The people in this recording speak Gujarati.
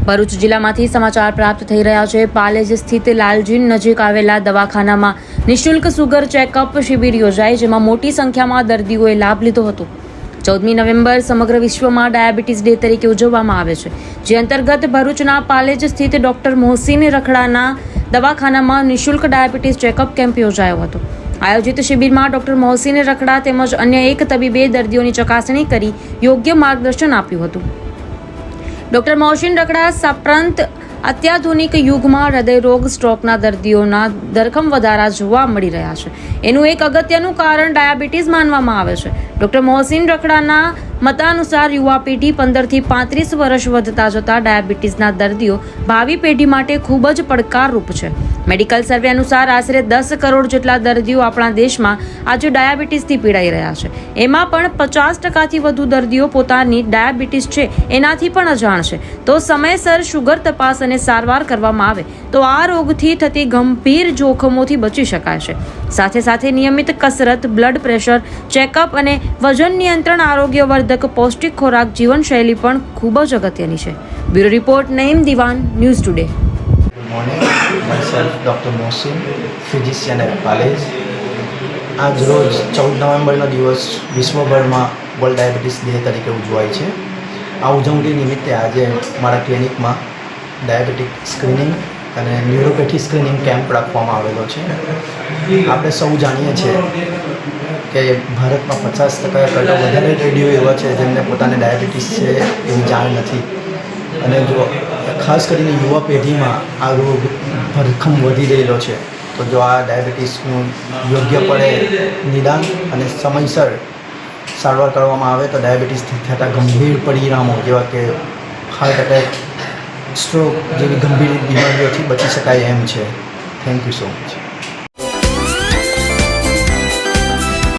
ભરૂચ જિલ્લામાંથી સમાચાર પ્રાપ્ત થઈ રહ્યા છે। પાલેજ સ્થિત લાલજીન નજીક આવેલા દવાખાનામાં નિઃશુલ્ક સુગર ચેકઅપ શિબિર યોજાઈ, જેમાં મોટી સંખ્યામાં દર્દીઓએ લાભ લીધો હતો। 14મી નવેમ્બર સમગ્ર વિશ્વમાં ડાયાબિટીસ ડે તરીકે ઉજવવામાં આવે છે, જે અંતર્ગત ભરૂચના પાલેજ સ્થિત ડોક્ટર મોહસીન રખડાના દવાખાનામાં નિઃશુલ્ક ડાયાબિટીસ ચેકઅપ કેમ્પ યોજાયો હતો। આયોજિત શિબિરમાં ડોક્ટર મોહસીન રખડા તેમજ અન્ય એક તબીબે દર્દીઓની ચકાસણી કરી યોગ્ય માર્ગદર્શન આપ્યું હતું। ડોક્ટર મોહસીન રખડા સાંપ્રત અત્યાધુનિક યુગમાં હૃદયરોગ, સ્ટ્રોકના દર્દીઓના ધરખમ વધારા જોવા મળી રહ્યા છે। એનું એક અગત્યનું કારણ ડાયાબિટીસ માનવામાં આવે છે। ડોક્ટર મોહસીન રખડાના મતાનુસાર યુવા પેઢી 15થી 35 વર્ષ વધતા જતા ડાયાબિટીસના દર્દીઓ ભાવિ પેઢી માટે ખૂબ જ પડકારરૂપ છે। મેડિકલ સર્વે અનુસાર આશરે 10 કરોડ જેટલા દર્દીઓ આપણા દેશમાં આજે ડાયાબિટીસથી પીડાઈ રહ્યા છે। એમાં પણ 50%થી વધુ દર્દીઓ પોતાની ડાયાબિટીસ છે એનાથી પણ અજાણ છે। તો સમયસર શુગર તપાસ અને સારવાર કરવામાં આવે તો આ રોગથી થતી ગંભીર જોખમોથી બચી શકાય છે। સાથે સાથે નિયમિત કસરત, બ્લડ પ્રેશર ચેકઅપ અને વજન નિયંત્રણ, આરોગ્યવર્ધક પૌષ્ટિક ખોરાક જીવનશૈલી પણ ખૂબ જ અગત્યની છે। Bureau report, Naeem Diwan, news today. Morning, myself Dr. Mohsin, physician at Palej। આજ રોજ 14 નવેમ્બરનો દિવસ વિશ્વભરમાં વર્લ્ડ ડાયાબિટીસ ડે તરીકે ઉજવાય છે। આ ઉજવણી નિમિત્તે આજે મારા ક્લિનિકમાં ડાયાબિટીક સ્ક્રીનિંગ અને ન્યુરોપેથી સ્ક્રીનિંગ કેમ્પ રાખવામાં આવેલો છે। આપણે સૌ જાણીએ છીએ કે ભારતમાં 50% કરતાં વધારે દર્દીઓ એવા છે જેમને પોતાને ડાયાબિટીસ છે એવી જાણ નથી, અને જો ખાસ કરીને યુવા પેઢીમાં આ રોગ ભરખમ વધી રહેલો છે। તો જો આ ડાયાબિટીસનું યોગ્યપણે નિદાન અને સમયસર સારવાર કરવામાં આવે તો ડાયાબિટીસથી થતા ગંભીર પરિણામો જેવા કે હાર્ટ એટેક, સ્ટ્રોક જેવી ગંભીર બીમારીઓથી બચી શકાય એમ છે। Thank you so much.